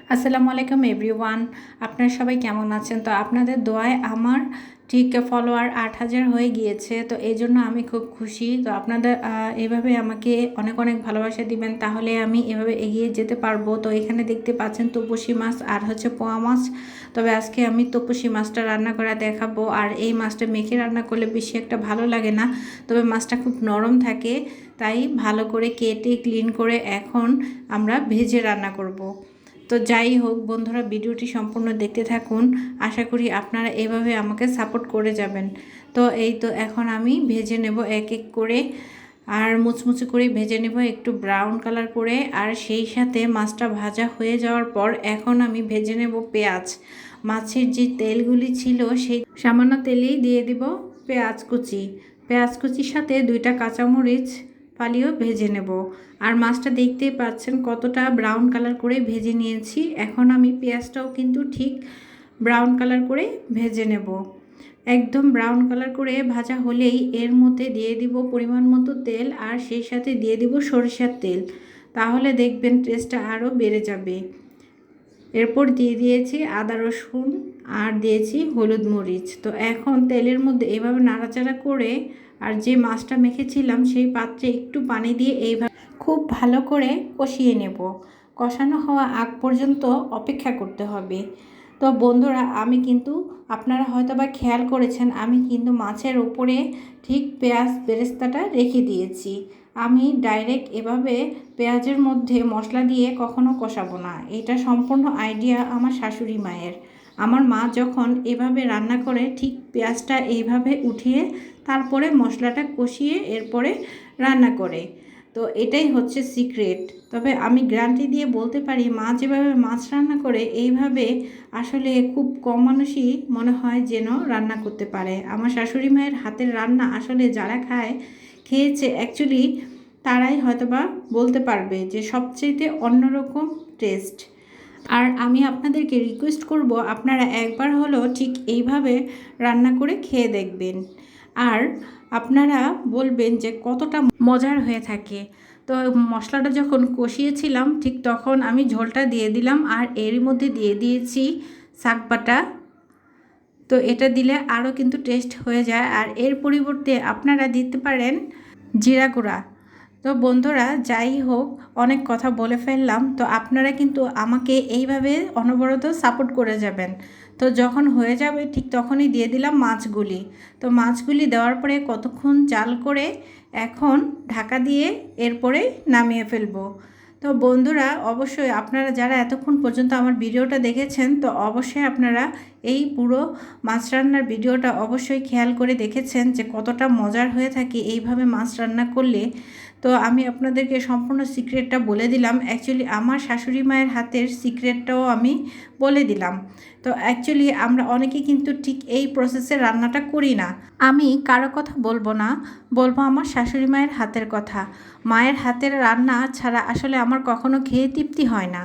আসসালামু আলাইকুম এভরিওয়ান। আপনারা সবাই কেমন আছেন? তো আপনাদের দোয়ায় আমার ঠিক ফলোয়ার ৮,০০০ হয়ে গিয়েছে। তো এই জন্য আমি খুব খুশি। তো আপনাদের এভাবে আমাকে অনেক অনেক ভালোবাসা দিবেন, তাহলে আমি এভাবে এগিয়ে যেতে পারবো। তো এখানে দেখতে পাচ্ছেন তপসী মাছ আর হচ্ছে পোয়া মাছ। তবে আজকে আমি তপসী মাছটা রান্না করা দেখাবো। আর এই মাছটা মেখে রান্না করলে বেশি একটা ভালো লাগে না, তবে মাছটা খুব নরম থাকে, তাই ভালো করে কেটে ক্লিন করে এখন আমরা ভেজে রান্না করব। তো যাই হোক বন্ধুরা, ভিডিওটি সম্পূর্ণ দেখতে থাকুন। আশা করি আপনারা এভাবে আমাকে সাপোর্ট করে যাবেন। তো এই তো এখন আমি ভেজে নেব এক এক করে, আর মুচমুচে করে ভেজে নেব একটু ব্রাউন কালার করে। আর সেই সাথে মাছটা ভাজা হয়ে যাওয়ার পর এখন আমি ভেজে নেব পেঁয়াজ। মাছের যে তেলগুলি ছিল সেই সামান্য তেলেই দিয়ে দিব পেঁয়াজ কুচি। পেঁয়াজ কুচির সাথে 2টা কাঁচামরিচ ফালিয়েও ভেজে নেব। আর মাছটা দেখতেই পাচ্ছেন কতটা ব্রাউন কালার করে ভেজে নিয়েছি। এখন আমি পেঁয়াজটাও কিন্তু ঠিক ব্রাউন কালার করে ভেজে নেব। একদম ব্রাউন কালার করে ভাজা হলেই এর মধ্যে দিয়ে দিব পরিমাণ মতো তেল, আর সেই সাথে দিয়ে দিব সরিষার তেল। তাহলে দেখবেন টেস্টটা আরও বেড়ে যাবে। এরপর দিয়ে দিয়েছি আদা রসুন আর দিয়েছি হলুদ মরিচ। তো এখন তেলের মধ্যে এভাবে নাড়াচাড়া করে আর যে মাছটা মেখেছিলাম সেই পাত্রে একটু পানি দিয়ে এইভাবে খুব ভালো করে কষিয়ে নেব। কষানো হওয়া আগ পর্যন্ত অপেক্ষা করতে হবে। তো বন্ধুরা, আমি কিন্তু আপনারা হয়তো বা খেয়াল করেছেন, আমি কিন্তু মাছের ওপরে ঠিক পেঁয়াজ বেরেস্তাটা রেখে দিয়েছি। আমি ডাইরেক্ট এভাবে পেঁয়াজের মধ্যে মশলা দিয়ে কখনো কষাবো না। এটা সম্পূর্ণ আইডিয়া আমার শাশুড়ি মায়ের। আমার মা যখন এভাবে রান্না করে ঠিক পেঁয়াজটা এইভাবে উঠিয়ে তারপরে মশলাটা কষিয়ে এরপরে রান্না করে। তো এটাই হচ্ছে সিক্রেট। তবে আমি গ্যারান্টি দিয়ে বলতে পারি, মা যেভাবে মাছ রান্না করে এইভাবে আসলে খুব কম মানুষই মনে হয় যেন রান্না করতে পারে। আমার শাশুড়ি মায়ের হাতের রান্না আসলে যারা খেয়েছে অ্যাকচুয়ালি তারাই হয়তোবা বলতে পারবে যে সবচেয়ে অন্যরকম টেস্ট। আর আমি আপনাদেরকে রিকোয়েস্ট করব, আপনারা একবার হলেও ঠিক এইভাবে রান্না করে খেয়ে দেখবেন। আর আপনারা বলবেন যে কতটা মজার হয়ে থাকে। তো মশলাটা যখন কষিয়েছিলাম ঠিক তখন আমি ঝোলটা দিয়ে দিলাম, আর এরই মধ্যে দিয়ে দিয়েছি শাক বাটা। তো এটা দিলে আরও কিন্তু টেস্ট হয়ে যায়। আর এর পরিবর্তে আপনারা দিতে পারেন জিরা গুঁড়া। তো বন্ধুরা, যাই হোক, অনেক কথা বলে ফেললাম। তো আপনারা কিন্তু আমাকে এইভাবে অনবরত সাপোর্ট করে যাবেন। তো যখন হয়ে যাবে ঠিক তখনই দিয়ে দিলাম মাছগুলি। তো মাছগুলি দেওয়ার পরে কতক্ষণ জাল করে এখন ঢাকা দিয়ে এরপরে নামিয়ে ফেলবো। তো বন্ধুরা, অবশ্যই আপনারা যারা এতক্ষণ পর্যন্ত আমার ভিডিওটা দেখেছেন, তো অবশ্যই আপনারা এই পুরো মাছ রান্নার ভিডিওটা অবশ্যই খেয়াল করে দেখেছেন যে কতটা মজার হয়ে থাকে এইভাবে মাছ রান্না করলে। তো আমি আপনাদেরকে সম্পূর্ণ সিক্রেটটা বলে দিলাম। অ্যাকচুয়ালি আমার শাশুড়ি মায়ের হাতের সিক্রেটটাও আমি বলে দিলাম। তো অ্যাকচুয়ালি আমরা অনেকে কিন্তু ঠিক এই প্রসেসে রান্নাটা করি না। আমি কারো কথা বলবো না, বলবো আমার শাশুড়ি মায়ের হাতের কথা। মায়ের হাতের রান্না ছাড়া আসলে আমার কখনো খেয়ে তৃপ্তি হয় না।